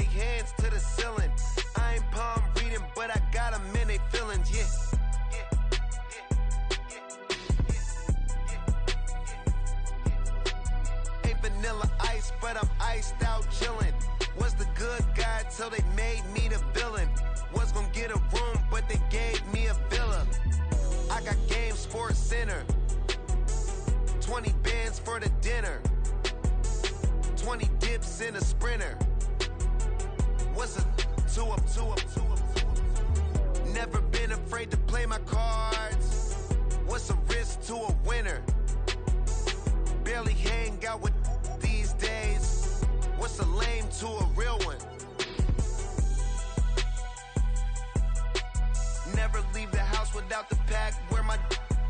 their hands to the ceiling. I ain't palm reading, but I got them in their feelings, yeah. Ain't vanilla ice, but I'm iced out chillin'. Was the good guy till they made me the villain. Was gonna get a room, but they gave me a villa. I got game, Sports Center. 20 bands for the dinner. 20 dips in a sprinter. What's a two up? Never been afraid to play my cards. What's a risk to a winner? Barely hang out with these days. What's a lame to a real one? Never leave the house without the pack. Where my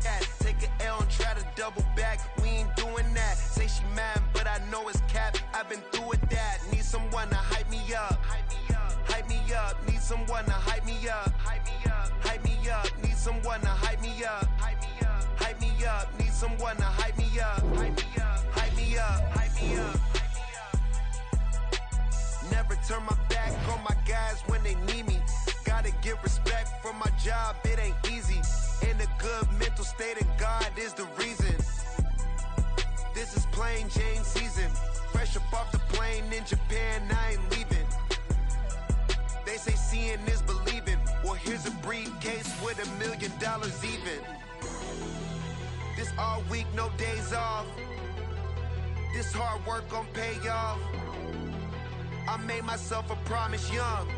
at? Take an L and try to double back. We ain't doing that. Say she mad, but I know it's cap. I've been through with that. Need someone to hype me up. Hype me up. Need someone to hype me up. Hype me up. Need someone to hype me up. Hype me up. Need someone to hype me up. Hype me up. Never turn my back on my guys when they need me. Gotta get respect for my job, it ain't easy. In a good mental state, and God is the reason. This is plain Jane season. Fresh up off the plane in Japan, I ain't leaving. They say seeing is believing. Well, here's a briefcase with $1 million even. This all week, no days off. This hard work gon' pay off. I made myself a promise young.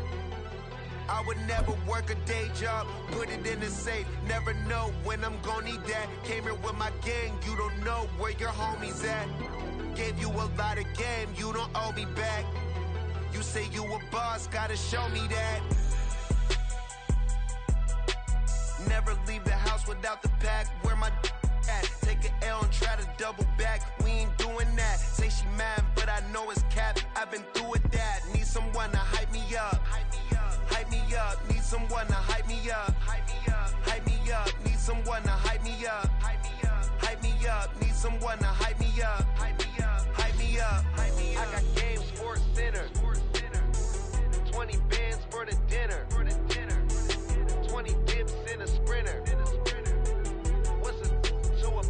I would never work a day job, put it in the safe. Never know when I'm gonna need that. Came here with my gang, you don't know where your homies at. Gave you a lot of game, you don't owe me back. You say you a boss, gotta show me that. Never leave the house without the pack. Where my at? Take an L and try to double back. We ain't doing that. Say she mad, but I know it's cap. I've been through with that. Need someone to hype me up. Hype me up. Need someone to hype me up. Hype me up. Need someone to hype me up. Hype me up. Need someone to hype me up. Hype me up. I got game, Sports Center. 20 bands for the dinner. 20 dips in a sprinter. What's a two up?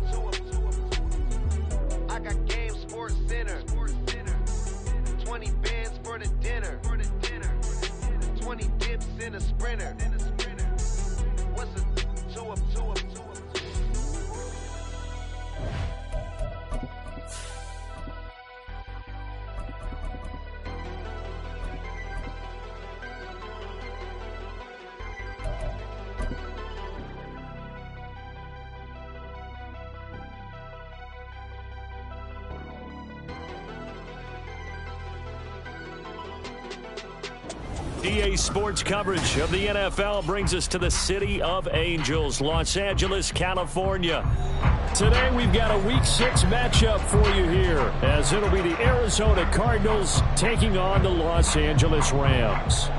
I got game, Sports Center. 20 bands for the dinner. 20 dips in a sprinter. What's a two up? EA Sports coverage of the NFL brings us to the City of Angels, Los Angeles, California. Today we've got a Week 6 matchup for you here, as it'll be the Arizona Cardinals taking on the Los Angeles Rams.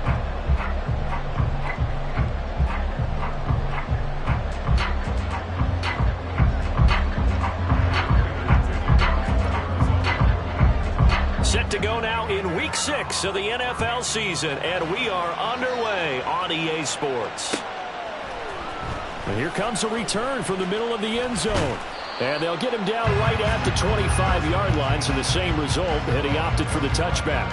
Set to go now in Week 6 of the NFL season, and we are underway on EA Sports. And here comes a return from the middle of the end zone. And they'll get him down right at the 25-yard line, so the same result, and he opted for the touchback.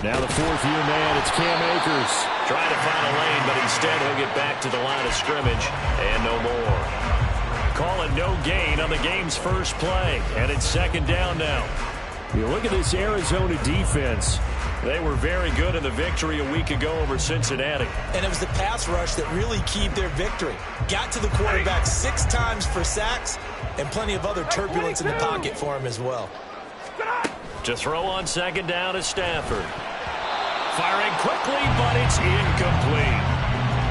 Now the fourth-year man, it's Cam Akers. Trying to find a lane, but instead he'll get back to the line of scrimmage and no more. Call it no gain on the game's first play, and it's second down now. You look at this Arizona defense. They were very good in the victory a week ago over Cincinnati. And it was the pass rush that really keyed their victory. Got to the quarterback 6 times for sacks, and plenty of other turbulence in the pocket for him as well. To throw on second down is Stafford. Firing quickly, but it's incomplete.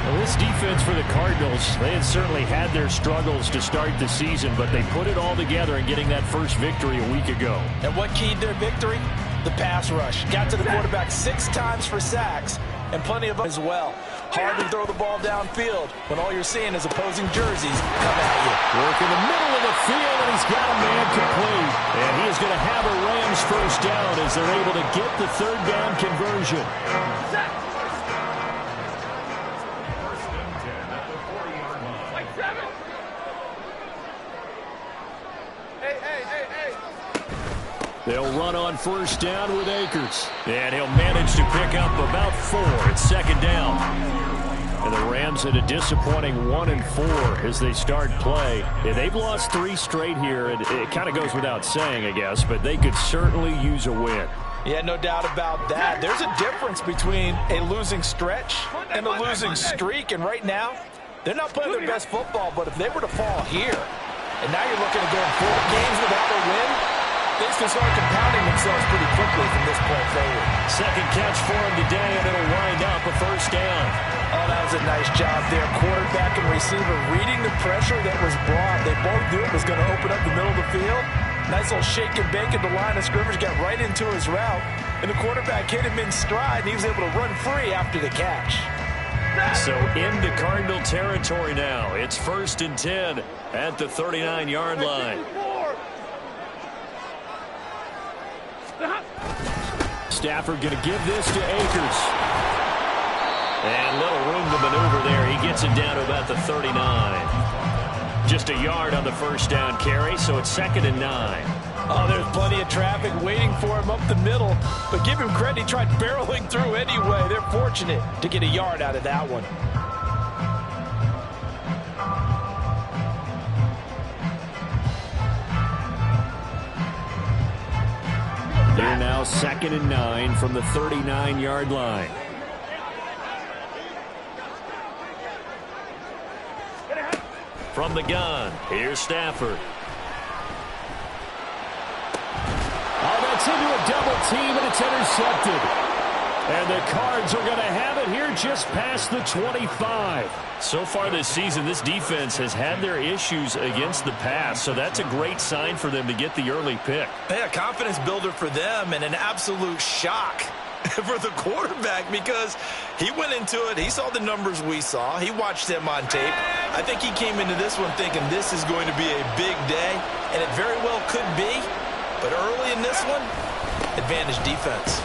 Well, this defense for the Cardinals, they had certainly had their struggles to start the season, but they put it all together in getting that first victory a week ago. And what keyed their victory? The pass rush. Got to the quarterback 6 times for sacks, and plenty of as well. Hard to throw the ball downfield when all you're seeing is opposing jerseys come at you. Work in the middle of the field, and he's got a man complete. And he is going to have a Rams first down as they're able to get the third down conversion. They'll run on first down with Akers. And he'll manage to pick up about 4 at second down. And the Rams had a disappointing 1-4 as they start play. Yeah, they've lost 3 straight here. And it kind of goes without saying, I guess, but they could certainly use a win. Yeah, no doubt about that. There's a difference between a losing stretch and a losing streak. And right now, they're not playing their best football. But if they were to fall here, and now you're looking at going 4 games without a win, things can start compounding themselves pretty quickly from this point forward. Second catch for him today, and it'll wind up a first down. Oh, that was a nice job there. Quarterback and receiver reading the pressure that was brought. They both knew it was going to open up the middle of the field. Nice little shake and bake at the line of scrimmage, got right into his route, and the quarterback hit him in stride, and he was able to run free after the catch. So into Cardinal territory now. It's 1st and 10 at the 39-yard line. Stafford going to give this to Akers. And little room to maneuver there. He gets it down to about the 39. Just a yard on the first down carry, so it's 2nd and 9. Oh, there's plenty of traffic waiting for him up the middle. But give him credit, he tried barreling through anyway. They're fortunate to get a yard out of that one. Here now 2nd and 9 from the 39-yard line. From the gun, here's Stafford. Oh, that's into a double team, and it's intercepted. And the Cards are going to have it here just past the 25. So far this season, this defense has had their issues against the pass, so that's a great sign for them to get the early pick. Yeah, confidence builder for them and an absolute shock for the quarterback because he went into it. He saw the numbers we saw. He watched them on tape. I think he came into this one thinking this is going to be a big day, and it very well could be. But early in this one, advantage defense.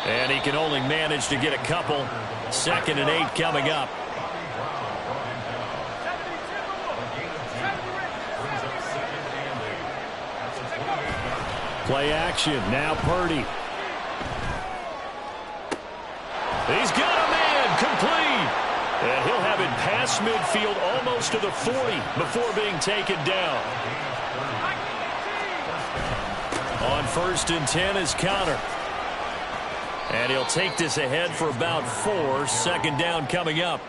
And he can only manage to get a couple. 2nd and 8 coming up. Play action. Now Purdy. He's got a man complete. And he'll have it past midfield almost to the 40 before being taken down. On 1st and 10 is Connor. And he'll take this ahead for about 4. 2nd down coming up.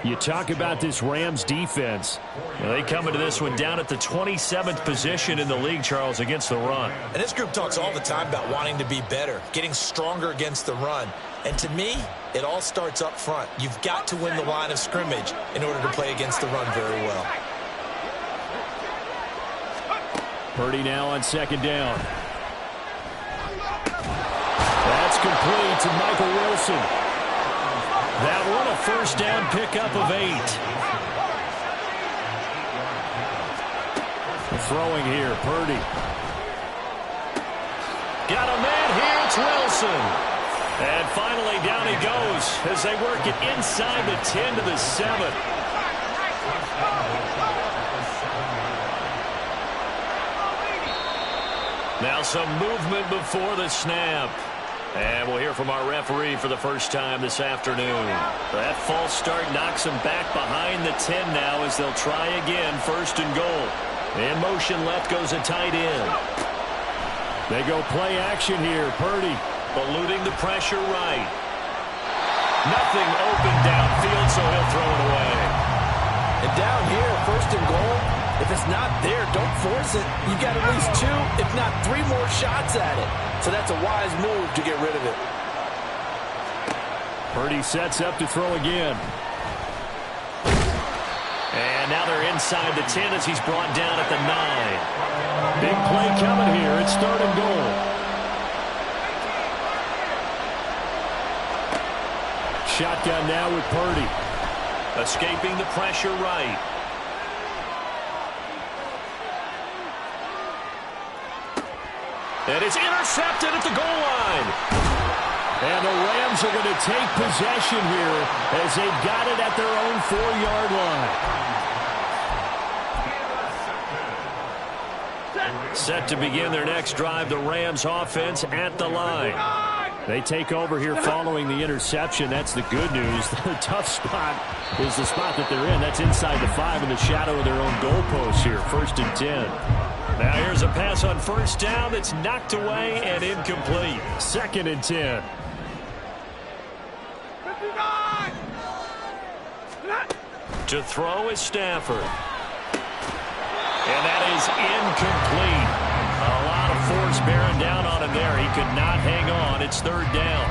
You talk about this Rams defense. Well, they come into this one down at the 27th position in the league, Charles, against the run. And this group talks all the time about wanting to be better, getting stronger against the run. And to me, it all starts up front. You've got to win the line of scrimmage in order to play against the run very well. Purdy now on 2nd down. That's complete to Michael Wilson. That one a first down pickup of 8. Throwing here, Purdy. Got a man here, it's Wilson. And finally down he goes as they work it inside the 10 to the 7. Now some movement before the snap. And we'll hear from our referee for the first time this afternoon. That false start knocks them back behind the 10 now as they'll try again, 1st and goal. In motion left goes a tight end. They go play action here. Purdy eluding the pressure right. Nothing open downfield, so he'll throw it away. And down here, 1st and goal, if it's not there, don't force it. You've got at least 2, if not 3 more shots at it. So that's a wise move to get rid of it. Purdy sets up to throw again. And now they're inside the 10 as he's brought down at the 9. Big play coming here. It's 3rd and goal. Shotgun now with Purdy. Escaping the pressure right. And it's intercepted at the goal line. And the Rams are going to take possession here as they've got it at their own 4-yard line. Set to begin their next drive, the Rams offense at the line. They take over here following the interception. That's the good news. The tough spot is the spot that they're in. That's inside the 5 in the shadow of their own goalpost here. 1st and 10. Now here's a pass on 1st down that's knocked away and incomplete. 2nd and 10. To throw is Stafford. And that is incomplete. A lot of force bearing down on him there. He could not hang on. It's 3rd down.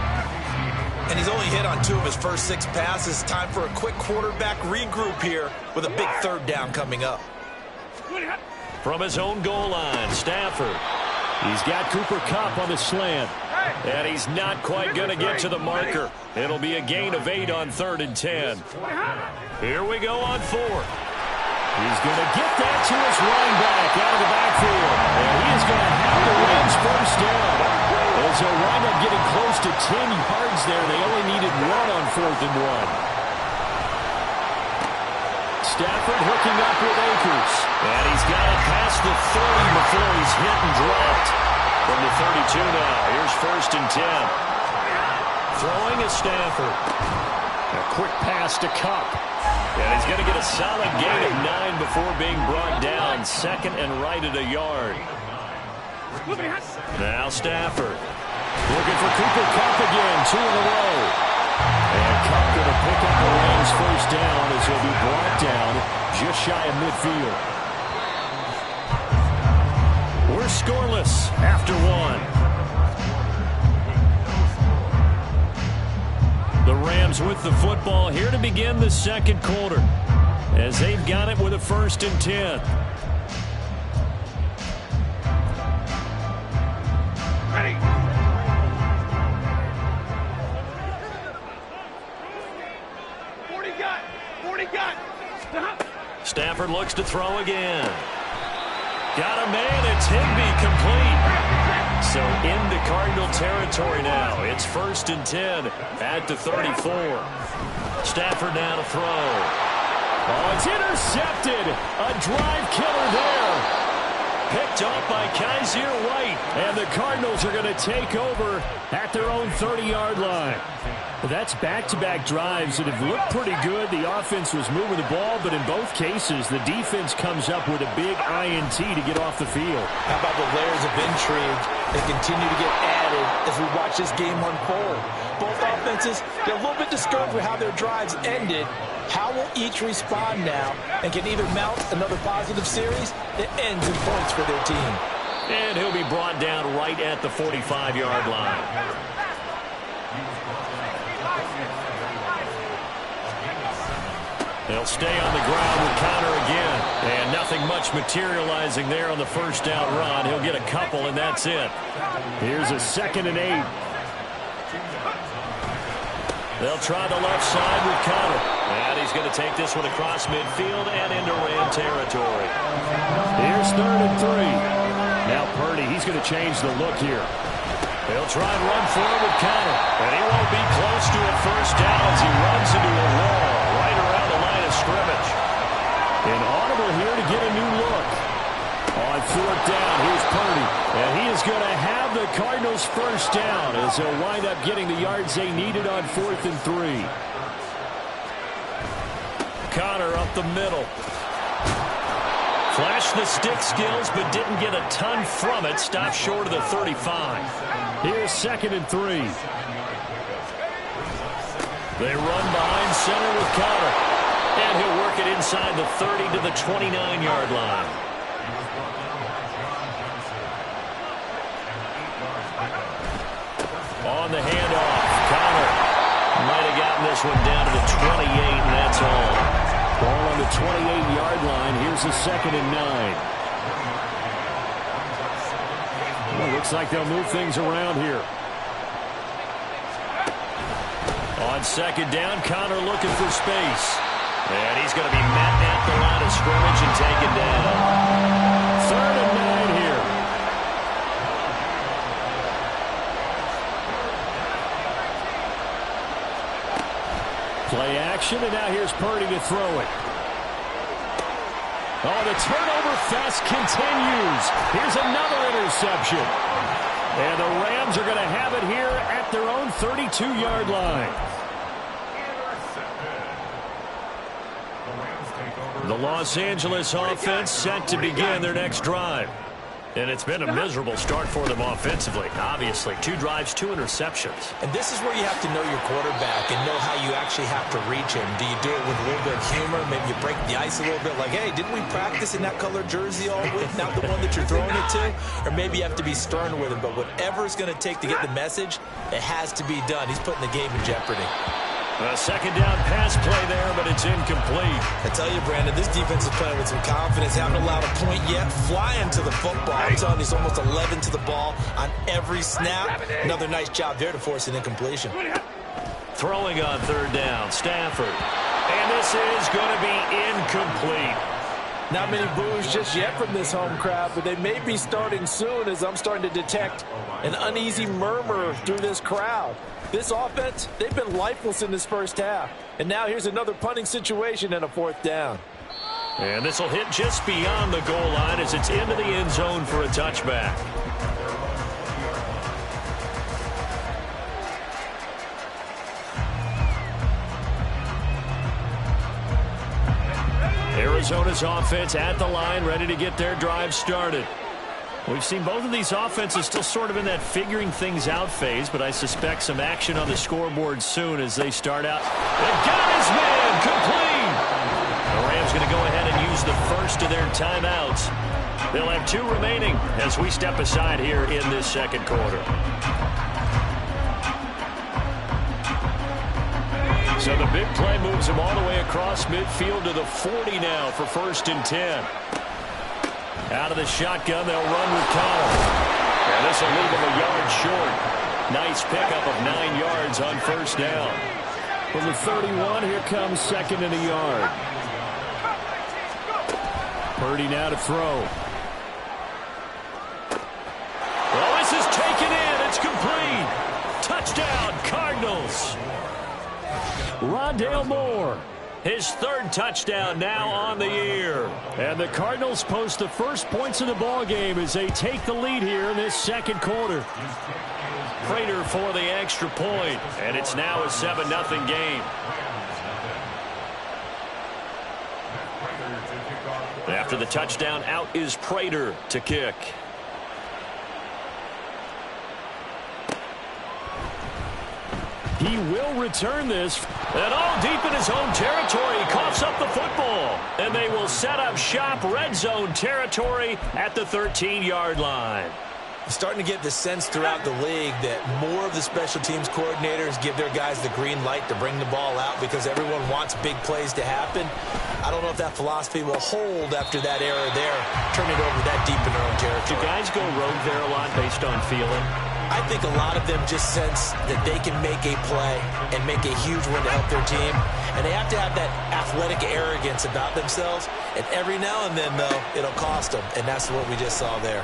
And he's only hit on 2 of his first 6 passes. Time for a quick quarterback regroup here with a big 3rd down coming up. From his own goal line, Stafford. He's got Cooper Kupp on the slant. And he's not quite going to get to the marker. It'll be a gain of 8 on 3rd and 10. Here we go on 4th. He's going to get that to his running back out of the backfield. And he is going to have the Rams 1st down. As they'll wind up getting close to 10 yards there. They only needed 1 on 4th and 1. Stafford hooking up with Akers. And he's got it past the 30 before he's hit and dropped. From the 32 now. Here's 1st and 10. Throwing is Stafford. A quick pass to Kupp. And he's going to get a solid gain of 9 before being brought down. 2nd and right at a yard. Now Stafford. Looking for Cooper Kupp again. 2 in a row. And Kupp going to pick up the Rams 1st down as he'll be brought down just shy of midfield. We're scoreless after 1. The Rams with the football here to begin the 2nd quarter as they've got it with a 1st and 10. Ready. Stafford looks to throw again. Got a man. It's Higbee complete. So into Cardinal territory now. It's 1st and 10 at the 34. Stafford now to throw. Oh, it's intercepted. A drive killer there. Picked off by Kaiser White. And the Cardinals are going to take over at their own 30-yard line. Well, that's back-to-back drives that have looked pretty good. The offense was moving the ball, but in both cases, the defense comes up with a big INT to get off the field. How about the layers of intrigue that continue to get added as we watch this game unfold? Both offenses get a little bit discouraged with how their drives ended. How will each respond now and can either mount another positive series that ends in points for their team? And he'll be brought down right at the 45-yard line. They'll stay on the ground with Connor again. And nothing much materializing there on the 1st down run. He'll get a couple, and that's it. Here's a 2nd and 8. They'll try the left side with Connor. And he's going to take this one across midfield and into Ram territory. Here's 3rd and 3. Now Purdy, he's going to change the look here. They'll try and run forward with Connor. And he won't be close to a 1st down as he runs into a wall right around the line of scrimmage. Inaudible here to get a new look. On 4th down, here's Purdy. And he is going to have the Cardinals 1st down as they'll wind up getting the yards they needed on 4th and 3. Connor up the middle. Flashed the stick skills, but didn't get a ton from it. Stopped short of the 35. Here's 2nd and 3. They run behind center with Connor. And he'll work it inside the 30 to the 29-yard line. On the handoff, Connor might have gotten this one down to the 28, and that's all. Ball on the 28-yard line. Here's a 2nd and 9. Well, looks like they'll move things around here. On 2nd down, Connor looking for space. And he's going to be met at the line of scrimmage and taken down. 3rd and 9 here. Play action, and now here's Purdy to throw it. Oh, the turnover fest continues. Here's another interception. And the Rams are going to have it here at their own 32-yard line. The Los Angeles offense set to begin their next drive. And it's been a miserable start for them offensively. Obviously, 2 drives, 2 interceptions. And this is where you have to know your quarterback and know how you actually have to reach him. Do you do it with a little bit of humor? Maybe you break the ice a little bit like, hey, didn't we practice in that color jersey all week? Not the one that you're throwing it to? Or maybe you have to be stern with him. But whatever it's going to take to get the message, it has to be done. He's putting the game in jeopardy. A 2nd down pass play there, but it's incomplete. I tell you, Brandon, this defense is playing with some confidence. Haven't allowed a point yet. Flying to the football. I'm telling you, he's almost 11 to the ball on every snap. Another nice job there to force an incompletion. Throwing on 3rd down, Stafford. And this is going to be incomplete. Not many boos just yet from this home crowd, but they may be starting soon as I'm starting to detect an uneasy murmur through this crowd. This offense, they've been lifeless in this first half. And now here's another punting situation and a 4th down. And this will hit just beyond the goal line as it's into the end zone for a touchback. Arizona's offense at the line, ready to get their drive started. We've seen both of these offenses still sort of in that figuring things out phase, but I suspect some action on the scoreboard soon as they start out. They've got his man complete. The Rams going to go ahead and use the first of their timeouts. They'll have 2 remaining as we step aside here in this 2nd quarter. So the big play moves them all the way across midfield to the 40 now for 1st and 10. Out of the shotgun, they'll run with Connor. And this will leave them a yard short. Nice pickup of 9 yards on 1st down. From the 31, here comes 2nd and a yard. Purdy now to throw. Well, this is taken in. It's complete. Touchdown, Cardinals. Rondale Moore. His 3rd touchdown now on the year. And the Cardinals post the first points of the ball game as they take the lead here in this 2nd quarter. Prater for the extra point, and it's now a 7-0 game. After the touchdown, out is Prater to kick. He will return this. And all deep in his own territory, he coughs up the football. And they will set up shop red zone territory at the 13-yard line. Starting to get the sense throughout the league that more of the special teams coordinators give their guys the green light to bring the ball out because everyone wants big plays to happen. I don't know if that philosophy will hold after that error there, turn it over that deep in their own territory. Do guys go rogue there a lot based on feeling? I think a lot of them just sense that they can make a play and make a huge one to help their team. And they have to have that athletic arrogance about themselves. And every now and then, though, it'll cost them. And that's what we just saw there.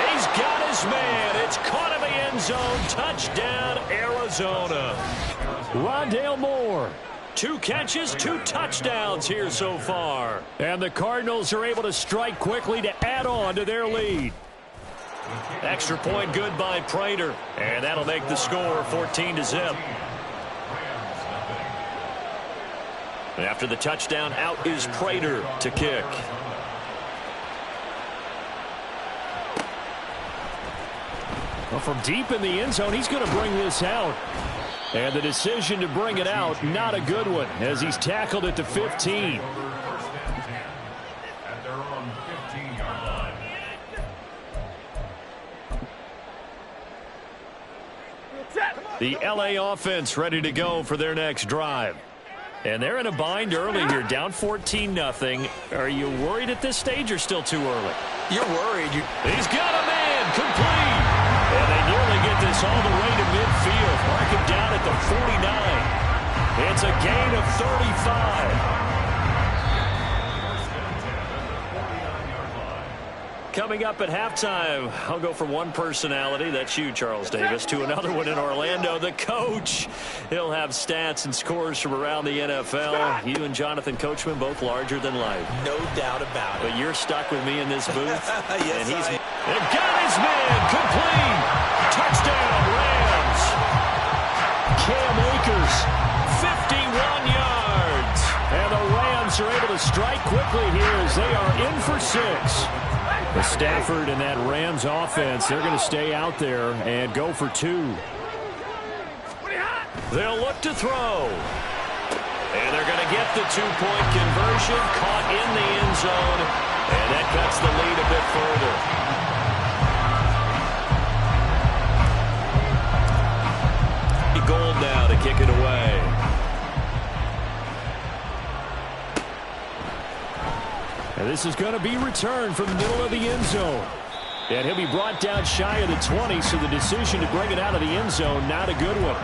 He's got his man. It's caught in the end zone. Touchdown, Arizona. Rondale Moore. 2 catches, 2 touchdowns here so far. And the Cardinals are able to strike quickly to add on to their lead. Extra point good by Prater. And that'll make the score 14-0. After the touchdown, out is Prater to kick. Well, from deep in the end zone, he's going to bring this out. And the decision to bring it out, not a good one, as he's tackled at the 15. The LA offense ready to go for their next drive. And they're in a bind early here, down 14-0. Are you worried at this stage or still too early? You're worried. He's got a man, complete. And they nearly get this all the way to midfield. Mark him down at the 49. It's a gain of 35. Coming up at halftime, I'll go from one personality, that's you, Charles Davis, to another one in Orlando, the coach. He'll have stats and scores from around the NFL. You and Jonathan Coachman, both larger than life. No doubt about it. But you're stuck with me in this booth. Yes, and he's got his man, complete. Touchdown, Rams. Cam Akers, 51 yards. And the Rams are able to strike quickly here as they are in for 6. The Stafford and that Rams offense, they're going to stay out there and go for 2. They'll look to throw. And they're going to get the 2-point conversion, caught in the end zone, and that cuts the lead a bit further. Gold now to kick it away. And this is going to be returned from the middle of the end zone. And he'll be brought down shy of the 20, so the decision to bring it out of the end zone, not a good one.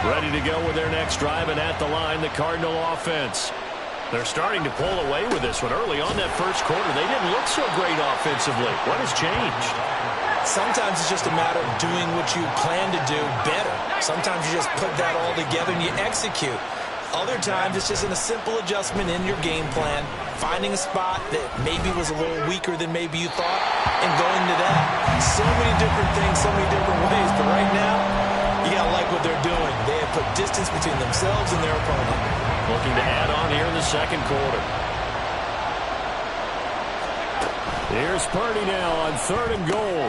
Ready to go with their next drive, and at the line, the Cardinal offense. They're starting to pull away with this one. Early on that first quarter, they didn't look so great offensively. What has changed? Sometimes it's just a matter of doing what you plan to do better. Sometimes you just put that all together and you execute. Other times, it's just in a simple adjustment in your game plan, finding a spot that maybe was a little weaker than maybe you thought, and going to that. So many different things, so many different ways, but right now, you got to like what they're doing. They have put distance between themselves and their opponent. Looking to add on here in the second quarter. Here's Purdy now on 3rd and goal.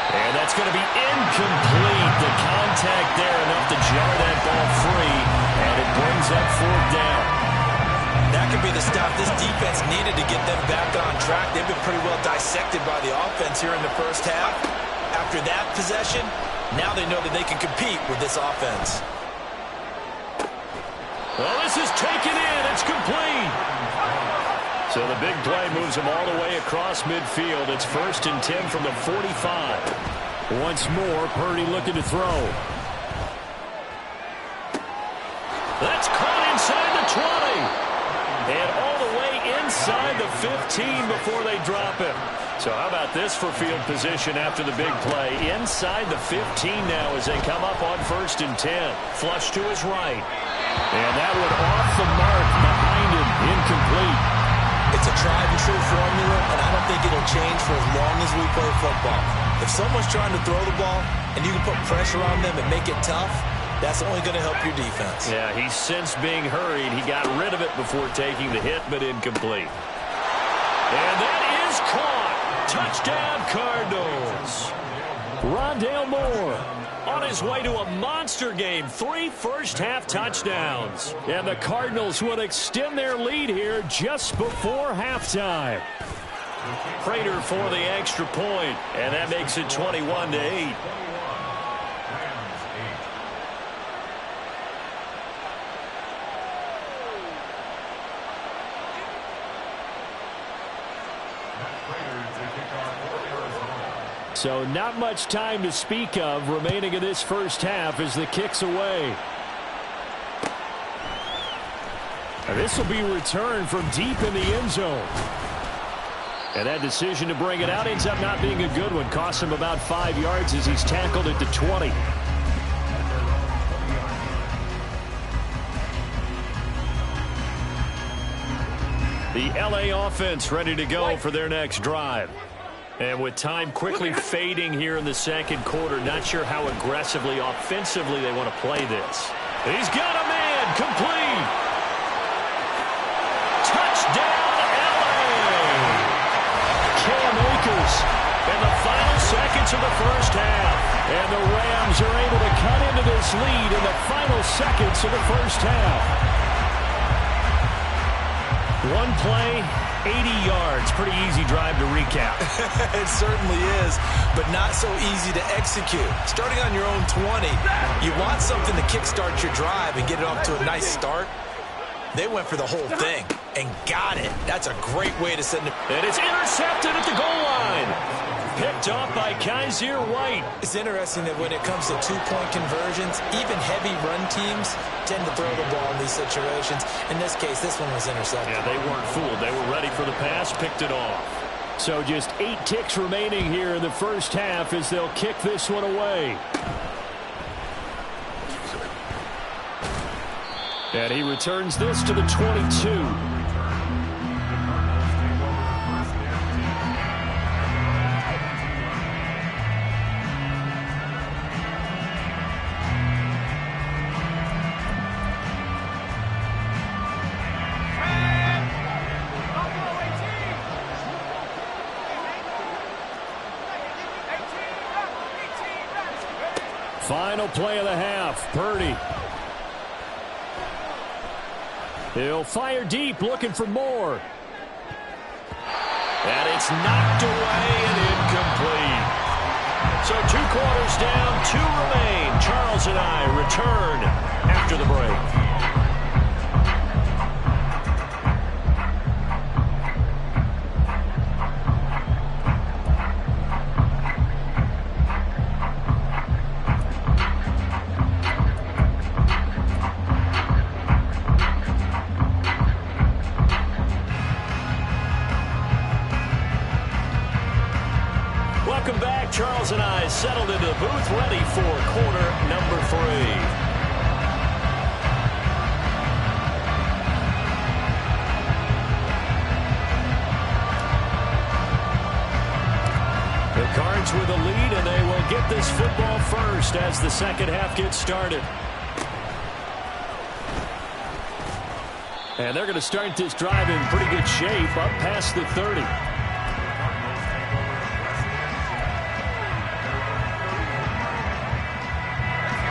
And that's going to be incomplete. The contact there enough to jar that ball free. And it brings up 4th down. That could be the stop this defense needed to get them back on track. They've been pretty well dissected by the offense here in the first half. After that possession, now they know that they can compete with this offense. Well, this is taken in. It's complete. So the big play moves them all the way across midfield. It's 1st and 10 from the 45. Once more, Purdy looking to throw. That's caught inside the 20. And all the way inside the 15 before they drop it. So how about this for field position after the big play? Inside the 15 now as they come up on 1st and 10. Flush to his right. And that one off the mark behind him. Incomplete. It's a tried-and-true formula, and I don't think it'll change for as long as we play football. If someone's trying to throw the ball and you can put pressure on them and make it tough, that's only going to help your defense. Yeah, he's since being hurried. He got rid of it before taking the hit, but incomplete. And that is caught. Touchdown, Cardinals. Rondale Moore on his way to a monster game. 3 first-half touchdowns. And the Cardinals will extend their lead here just before halftime. Prater for the extra point, and that makes it 21-8. So not much time to speak of remaining in this first half as the kick's away. And this will be returned from deep in the end zone. And that decision to bring it out ends up not being a good one. Costs him about 5 yards as he's tackled at the 20. The LA offense ready to go for their next drive. And with time quickly fading here in the second quarter, not sure how aggressively, offensively they want to play this. He's got a man, complete. Touchdown, LA. Cam Akers in the final seconds of the first half. And the Rams are able to cut into this lead in the final seconds of the first half. One play, 80 yards. Pretty easy drive to recap. It certainly is, but not so easy to execute. Starting on your own 20, you want something to kickstart your drive and get it off to a nice start. They went for the whole thing and got it. That's a great way to send it. And it's intercepted at the goal line. Picked off by Kaiser White. It's interesting that when it comes to two-point conversions, even heavy run teams tend to throw the ball in these situations. In this case, this one was intercepted. Yeah, they weren't fooled. They were ready for the pass, picked it off. So just 8 ticks remaining here in the first half as they'll kick this one away. And he returns this to the 22. Final play of the half. Purdy. He'll fire deep, looking for more. And it's knocked away and incomplete. So 2 quarters down, 2 remain. Charles and I return after the break. Welcome back. Charles and I settled into the booth, ready for quarter number 3. The Cards with a lead, and they will get this football first as the second half gets started. And they're going to start this drive in pretty good shape, up past the 30.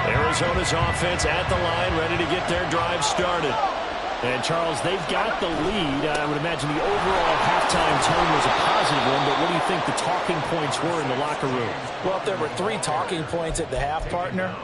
Arizona's offense at the line, ready to get their drive started. And, Charles, they've got the lead. I would imagine the overall halftime tone was a positive one, but what do you think the talking points were in the locker room? Well, if there were 3 talking points at the half, partner,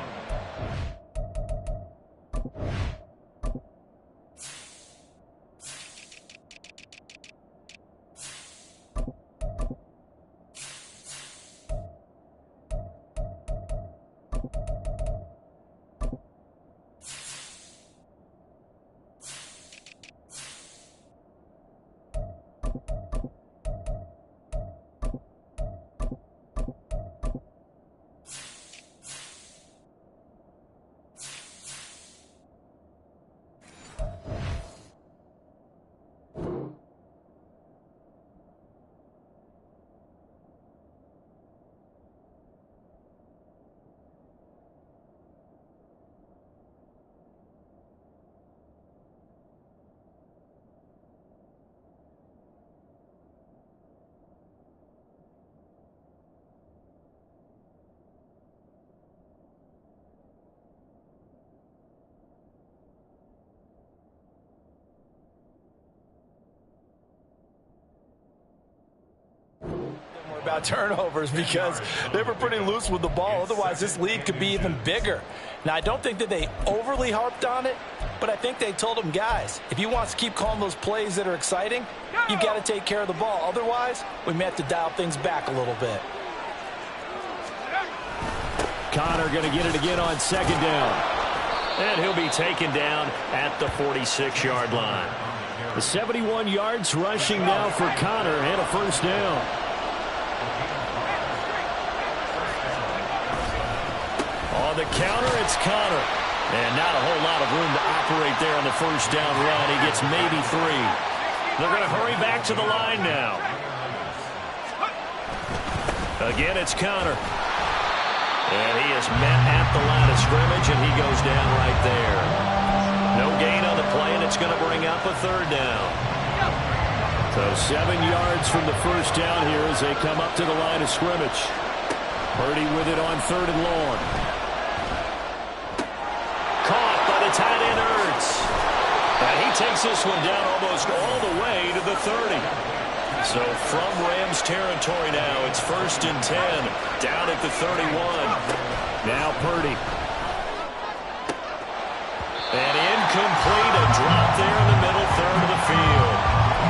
about turnovers because they were pretty loose with the ball. Otherwise, this lead could be even bigger. Now, I don't think that they overly harped on it, but I think they told them, guys, if you want to keep calling those plays that are exciting, you've got to take care of the ball. Otherwise, we may have to dial things back a little bit. Connor going to get it again on second down. And he'll be taken down at the 46-yard line. The 71 yards rushing now for Connor and a first down. On the counter, it's Connor. And not a whole lot of room to operate there on the first down run. He gets maybe 3. They're going to hurry back to the line now. Again, it's Connor. And he is met at the line of scrimmage, and he goes down right there. No gain on the play, and it's going to bring up a third down. So 7 yards from the first down here as they come up to the line of scrimmage. Purdy with it on 3rd and long. Caught by the tight end, Ertz. And he takes this one down almost all the way to the 30. So from Rams territory now, it's 1st and 10, down at the 31. Now Purdy. And incomplete, a drop there in the middle third of the field.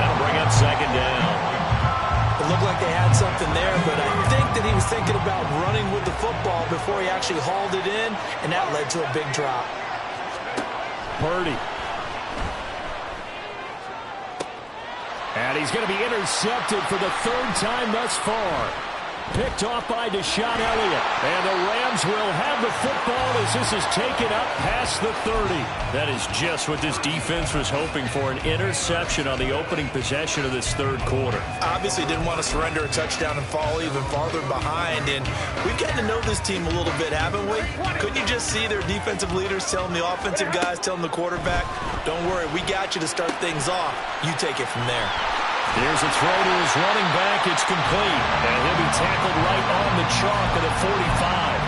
That'll bring up 2nd down. It looked like they had something there, but I think that he was thinking about running with the football before he actually hauled it in, and that led to a big drop. Purdy. And he's going to be intercepted for the 3rd time thus far. Picked off by Deshaun Elliott. And the Rams will have the football as this is taken up past the 30. That is just what this defense was hoping for, an interception on the opening possession of this 3rd quarter. Obviously didn't want to surrender a touchdown and fall even farther behind. And we've gotten to know this team a little bit, haven't we? Couldn't you just see their defensive leaders telling the offensive guys, telling the quarterback, don't worry, we got you to start things off. You take it from there. Here's a throw to his running back. It's complete. And he'll be tackled right on the chalk at the 45.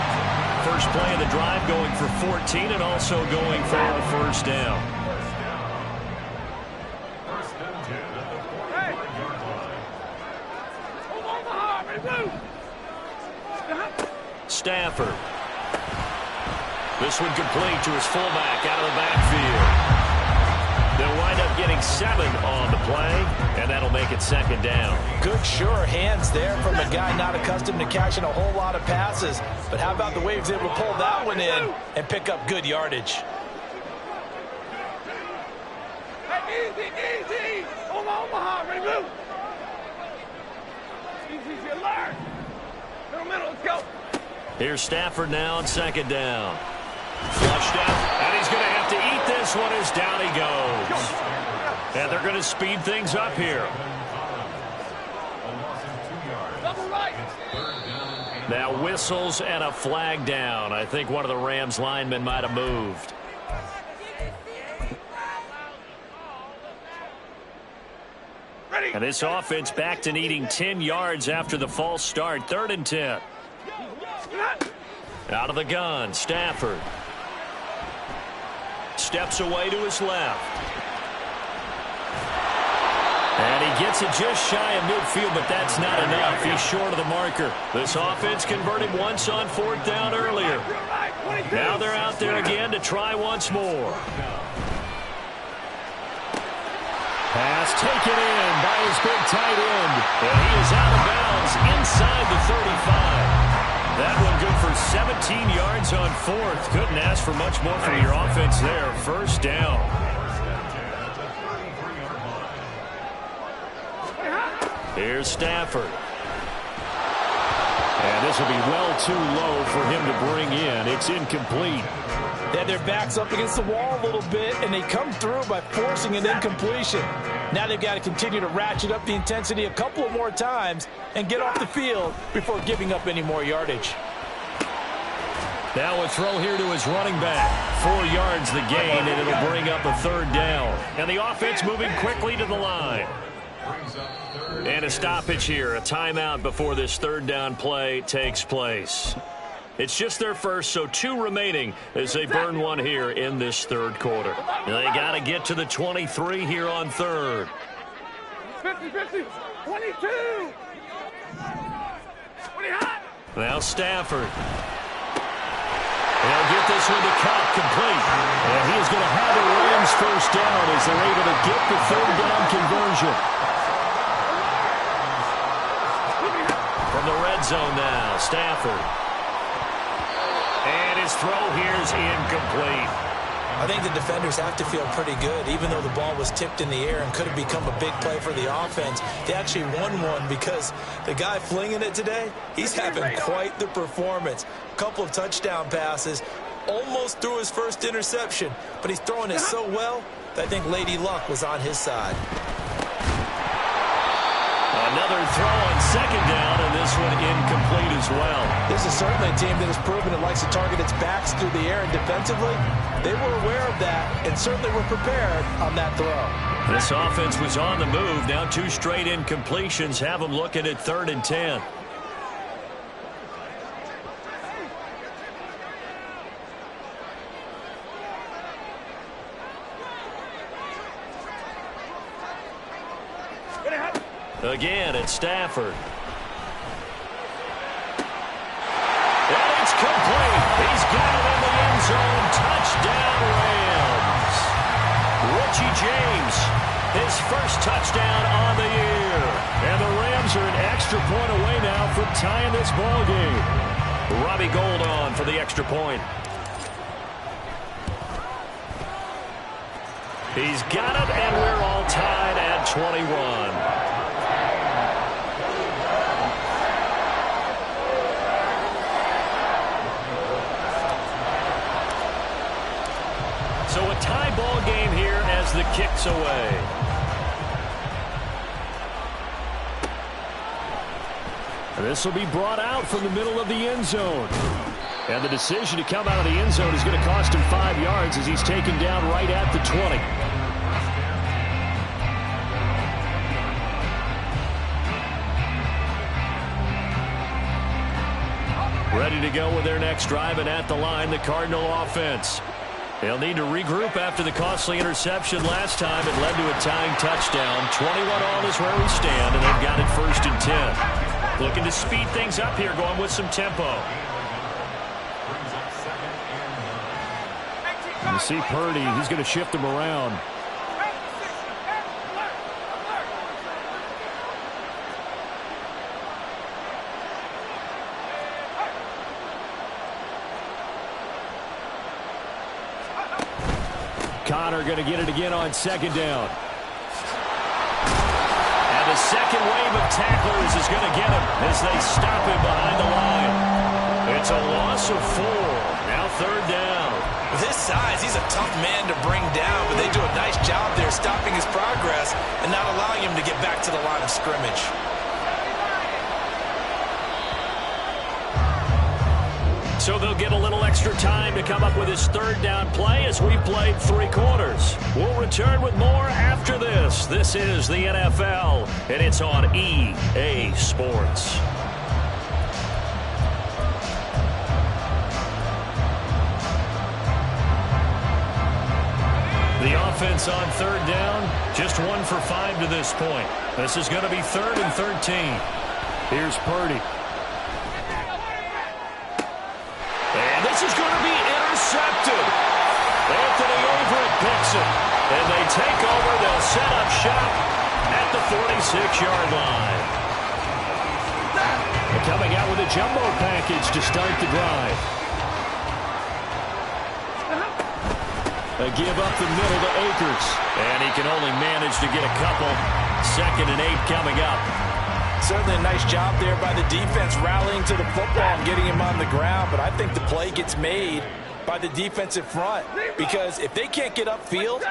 First play of the drive going for 14 and also going for a 1st down. Stafford. This one complete to his fullback out of the backfield. They'll wind up getting 7 on the play, and that'll make it 2nd down. Good, sure hands there from a guy not accustomed to catching a whole lot of passes. But how about the way he was able to pull that one in and pick up good yardage? Hey, easy. Omaha, remove. Easy, alert. Middle, let's go. Here's Stafford now on 2nd down. Flushed out, and he's going to have to eat this one as down he goes. And they're going to speed things up here. Now whistles and a flag down. I think one of the Rams linemen might have moved. And this offense back to needing 10 yards after the false start. 3rd and 10. Out of the gun, Stafford. Steps away to his left. And he gets it just shy of midfield, but that's not enough. He's short of the marker. This offense converted once on 4th down earlier. Now they're out there again to try once more. Pass taken in by his big tight end. And he is out of bounds inside the 35. That one good for 17 yards on 4th. Couldn't ask for much more from your offense there. 1st down. Here's Stafford. And this will be well too low for him to bring in. It's incomplete. They had their backs up against the wall a little bit, and they come through by forcing an incompletion. Now they've got to continue to ratchet up the intensity a couple of more times and get off the field before giving up any more yardage. Now a throw here to his running back. 4 yards the gain, and it'll bring up a 3rd down. And the offense moving quickly to the line. And a stoppage here, a timeout before this 3rd down play takes place. It's just their first, so 2 remaining as they burn one here in this 3rd quarter. They got to get to the 23 here on 3rd. 50, 22. Now Stafford. They'll get this one to Cup complete. And he is going to have a Rams 1st down as they're able to get the 3rd down conversion. From the red zone now, Stafford. And his throw here is incomplete. I think the defenders have to feel pretty good, even though the ball was tipped in the air and could have become a big play for the offense. They actually won one because the guy flinging it today, he's having quite the performance. A couple of touchdown passes, almost threw his first interception, but he's throwing it so well that I think Lady Luck was on his side. Another throw on 2nd down, and this one incomplete as well. This is certainly a team that has proven it likes to target its backs through the air, and defensively, they were aware of that and certainly were prepared on that throw. This offense was on the move. Now 2 straight incompletions have them looking at 3rd and 10. Again, it's Stafford. And it's complete. He's got it in the end zone. Touchdown, Rams. Richie James, his first touchdown on the year. And the Rams are an extra point away now from tying this ball game. Robbie Gould on for the extra point. He's got it, and we're all tied at 21. So a tie ball game here as the kick's away. And this will be brought out from the middle of the end zone. And the decision to come out of the end zone is going to cost him 5 yards as he's taken down right at the 20. Ready to go with their next drive, and at the line, the Cardinal offense. They'll need to regroup after the costly interception last time. It led to a tying touchdown. 21 all is where we stand, and they've got it 1st and 10. Looking to speed things up here, going with some tempo. You see Purdy, he's going to shift him around. Connor going to get it again on 2nd down. And the second wave of tacklers is going to get him as they stop him behind the line. It's a loss of 4. Now 3rd down. With his size, he's a tough man to bring down, but they do a nice job there stopping his progress and not allowing him to get back to the line of scrimmage. So they'll get a little extra time to come up with his 3rd down play as we played 3 quarters. We'll return with more after this. This is the NFL, and it's on EA Sports. The offense on 3rd down, just 1 for 5 to this point. This is going to be 3rd and 13. Here's Purdy. And this is going to be intercepted. Anthony Overett picks it. And they take over. They'll set up shop at the 46-yard line. They're coming out with a jumbo package to start the drive. A give up the middle to Akers. And he can only manage to get a couple. 2nd and 8 coming up. Certainly a nice job there by the defense rallying to the football and getting him on the ground. But I think the play gets made by the defensive front. Because if they can't get upfield,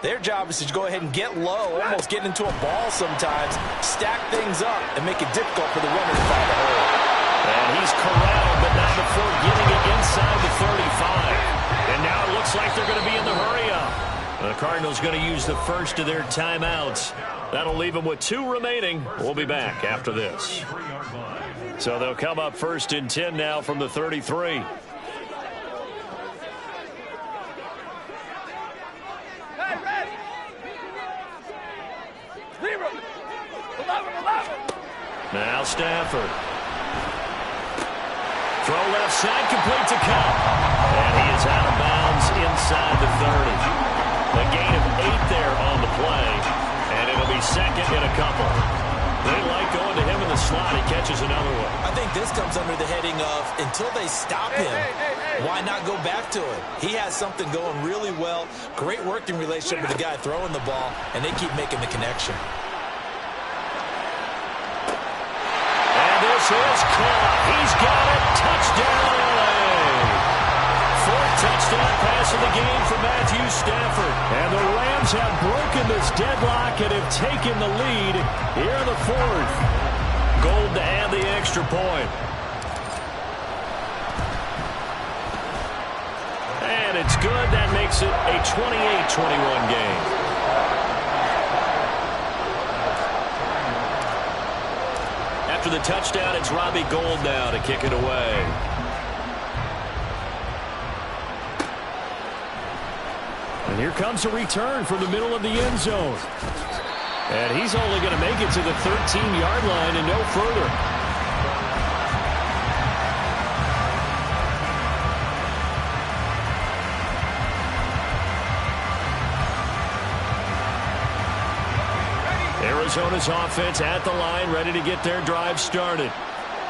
their job is to go ahead and get low, almost get into a ball sometimes, stack things up, and make it difficult for the runner to find a hole. And he's corralled, but not before getting it inside the 35. And now it looks like they're going to be in the hurry-up. The Cardinals going to use the first of their timeouts. That'll leave them with 2 remaining. We'll be back after this. So they'll come up 1st and 10 now from the 33. Now Stafford. Throw left side, complete to Cup. And he is out of bounds inside the 30. A gain of 8 there on the play. And it'll be 2nd and a couple. They like going to him in the slot. He catches another one. I think this comes under the heading of until they stop him, why not go back to it? He has something going really well. Great working relationship with the guy throwing the ball, and they keep making the connection. This is caught. He's got it. Touchdown, LA. 4th touchdown pass of the game for Matthew Stafford. And the Rams have broken this deadlock and have taken the lead here in the 4th. Gold to add the extra point. And it's good. That makes it a 28-21 game. After the touchdown, it's Robbie Gould now to kick it away. And here comes a return from the middle of the end zone. And he's only going to make it to the 13-yard line and no further. Arizona's offense at the line, ready to get their drive started.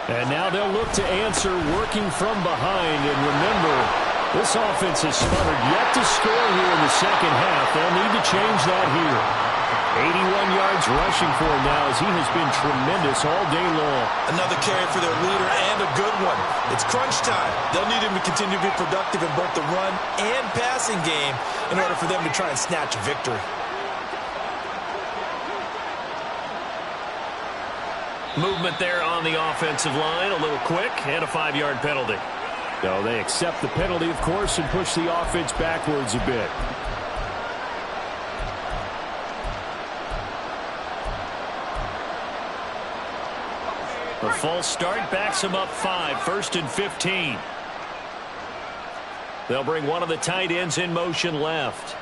And now they'll look to answer working from behind. And remember, this offense has sputtered yet to score here in the second half. They'll need to change that here. 81 yards rushing for him now as he has been tremendous all day long. Another carry for their leader and a good one. It's crunch time. They'll need him to continue to be productive in both the run and passing game in order for them to try and snatch a victory. Movement there on the offensive line, a little quick, and a 5-yard penalty. No, they accept the penalty, of course, and push the offense backwards a bit. The false start backs them up 5, 1st and 15. They'll bring one of the tight ends in motion left.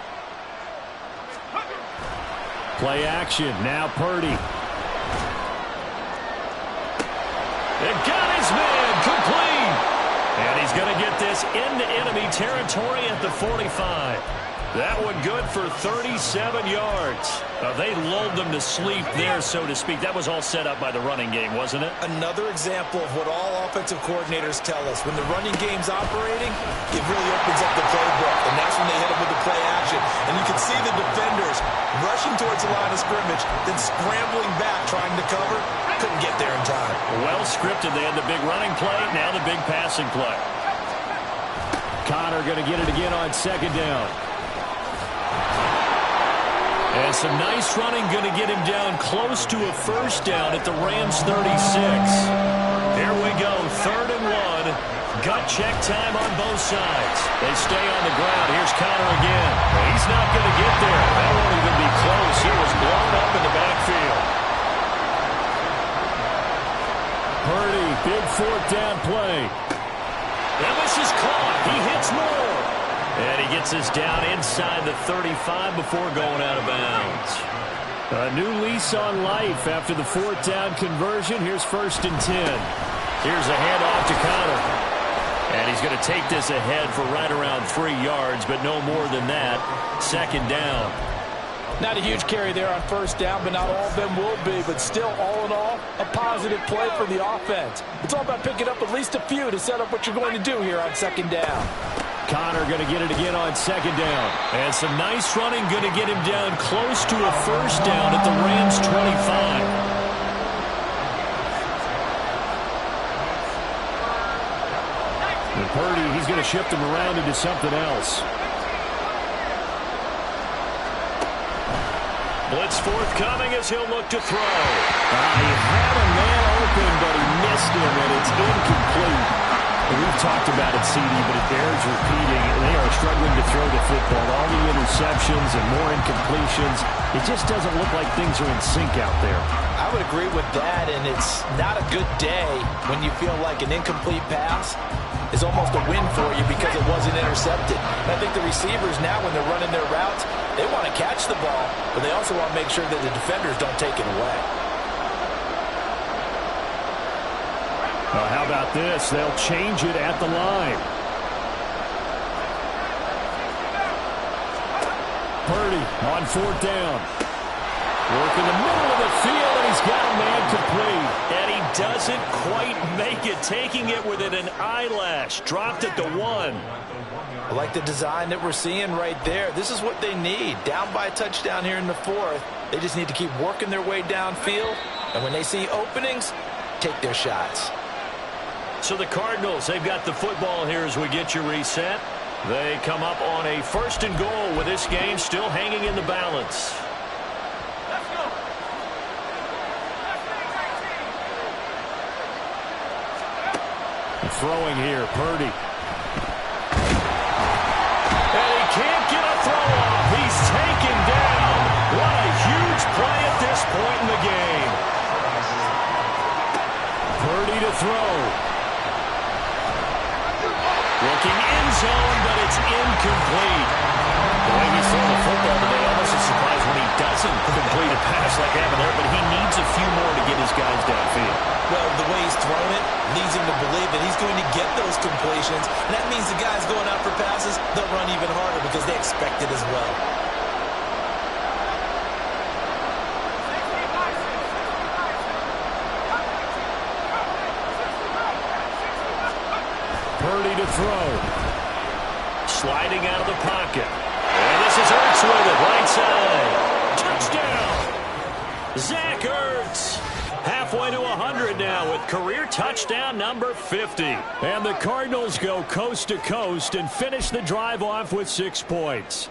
Play action, now Purdy. It got his man complete. And he's going to get this into enemy territory at the 45. That one good for 37 yards. They lulled them to sleep there, so to speak. That was all set up by the running game, wasn't it? Another example of what all offensive coordinators tell us. When the running game's operating, it really opens up the playbook. And that's when they hit them with the play action. And you can see the defenders rushing towards the line of scrimmage, then scrambling back, trying to cover. Couldn't get there in time. Well scripted. They had the big running play, now the big passing play. Connor going to get it again on 2nd down. And some nice running going to get him down close to a 1st down at the Rams 36. Here we go, 3rd and 1. Gut check time on both sides. They stay on the ground. Here's Connor again. He's not going to get there. That won't even be close. He was blown up in the backfield. Purdy, big 4th down play. And this is caught. He hits more. And he gets us down inside the 35 before going out of bounds. A new lease on life after the 4th down conversion. Here's 1st and 10. Here's a handoff to Connor. And he's going to take this ahead for right around 3 yards, but no more than that. 2nd down. Not a huge carry there on 1st down, but not all of them will be. But still, all in all, a positive play for the offense. It's all about picking up at least a few to set up what you're going to do here on 2nd down. Connor going to get it again on 2nd down. And some nice running going to get him down close to a 1st down at the Rams 25. And Purdy, he's going to shift him around into something else. Blitz forthcoming as he'll look to throw. He had a man open, but he missed him, and it's incomplete. We've talked about it, CD, but it bears repeating. They are struggling to throw the football. All the interceptions and more incompletions. It just doesn't look like things are in sync out there. I would agree with that, and it's not a good day when you feel like an incomplete pass is almost a win for you because it wasn't intercepted. And I think the receivers now, when they're running their routes, they want to catch the ball, but they also want to make sure that the defenders don't take it away. Well, how about this? They'll change it at the line. Purdy on 4th down. Work in the middle of the field, and he's got a man complete. And he doesn't quite make it, taking it within an eyelash. Dropped at the 1. I like the design that we're seeing right there. This is what they need. Down by a touchdown here in the 4th. They just need to keep working their way downfield. And when they see openings, take their shots. So the Cardinals, they've got the football here as we get you reset. They come up on a 1st and goal with this game still hanging in the balance. Throwing here, Purdy. And he can't get a throw off. He's taken down. What a huge play at this point in the game. Purdy to throw. Looking end zone, but it's incomplete. The way he's throwing the football today, almost a surprise when he doesn't complete a pass like get those completions. And that means the guys going out for passes, they'll run even harder because they expect it as well. Purdy to throw. Sliding out of the pocket. And this is Ertz with it, right side. Touchdown! Zach Ertz. Halfway to 100 now with career touchdown number 50. And the Cardinals go coast to coast and finish the drive off with 6 points.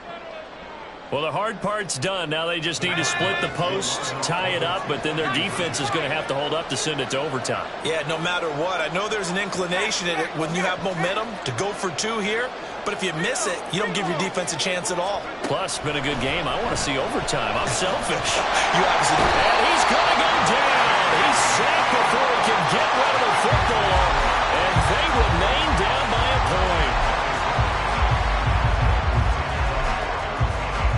Well, the hard part's done. Now they just need to split the posts, tie it up, but then their defense is going to have to hold up to send it to overtime. Yeah, no matter what. I know there's an inclination in it when you have momentum to go for 2 here, but if you miss it, you don't give your defense a chance at all. Plus, been a good game. I want to see overtime. I'm selfish. You obviously do. And he's going to go down. He's sacked before he can get rid of the football, and they remain down by a point.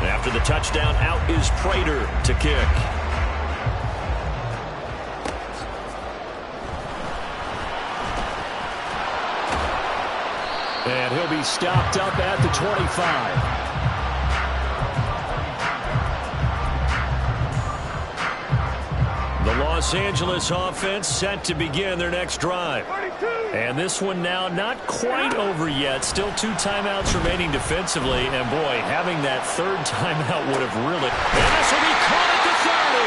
After the touchdown, out is Prater to kick. And he'll be stopped up at the 25. The Los Angeles offense set to begin their next drive. And this one now not quite over yet. Still 2 timeouts remaining defensively. And, boy, having that 3rd timeout would have really... And this will be caught at the 30.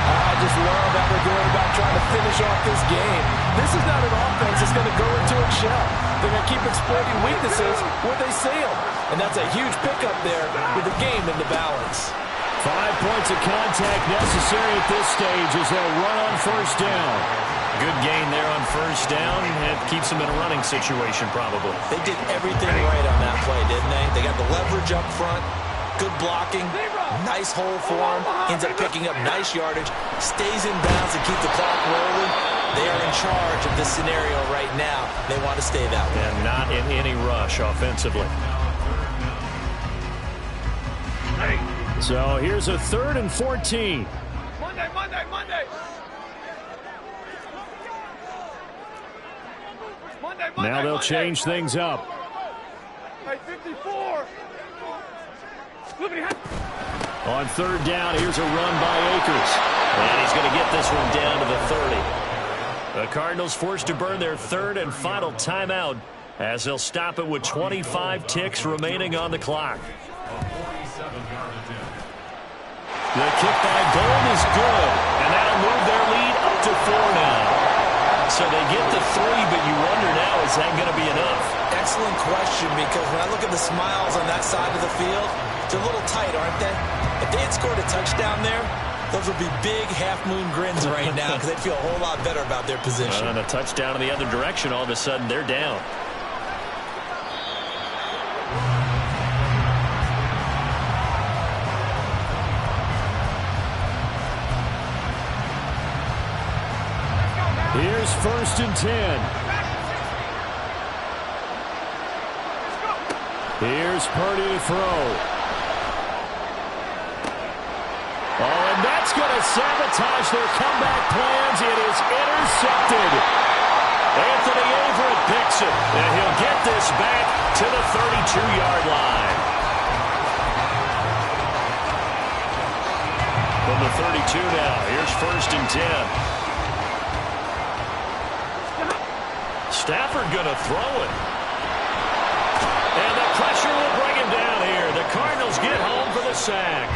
I just love how they're going about trying to finish off this game. This is not an offense that's going to go into its shell. They're going to keep exploiting weaknesses where they see them. And that's a huge pickup there with the game in the balance. 5 points of contact necessary at this stage as they'll run on 1st down. Good gain there on 1st down. It keeps them in a running situation probably. They did everything right on that play, didn't they? They got the leverage up front, good blocking, nice hole for him, ends up picking up nice yardage, stays in bounds and keep the clock rolling. They are in charge of this scenario right now. They want to stay that way. And not in any rush offensively. So here's a 3rd and 14. Monday. Now they'll change things up. Hey, 54. On 3rd down, here's a run by Akers. And he's going to get this one down to the 30. The Cardinals forced to burn their 3rd and final timeout as they'll stop it with 25 ticks remaining on the clock. The kick by Gold is good, and that'll move their lead up to 4 now. So they get the 3, but you wonder now, is that going to be enough? Excellent question, because when I look at the smiles on that side of the field, they're a little tight, aren't they? If they had scored a touchdown there, those would be big half-moon grins right now because they'd feel a whole lot better about their position. And a touchdown in the other direction, all of a sudden they're down. Here's 1st and 10. Here's Purdy to throw. Oh, and that's going to sabotage their comeback plans. It is intercepted. Anthony Averett picks it, and he'll get this back to the 32-yard line. From the 32 now, here's 1st and 10. Stafford going to throw it. And the pressure will bring him down here. The Cardinals get home for the sack.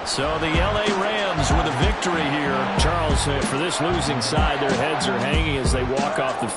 So the L.A. Rams with a victory here. Charles, for this losing side, their heads are hanging as they walk off the field.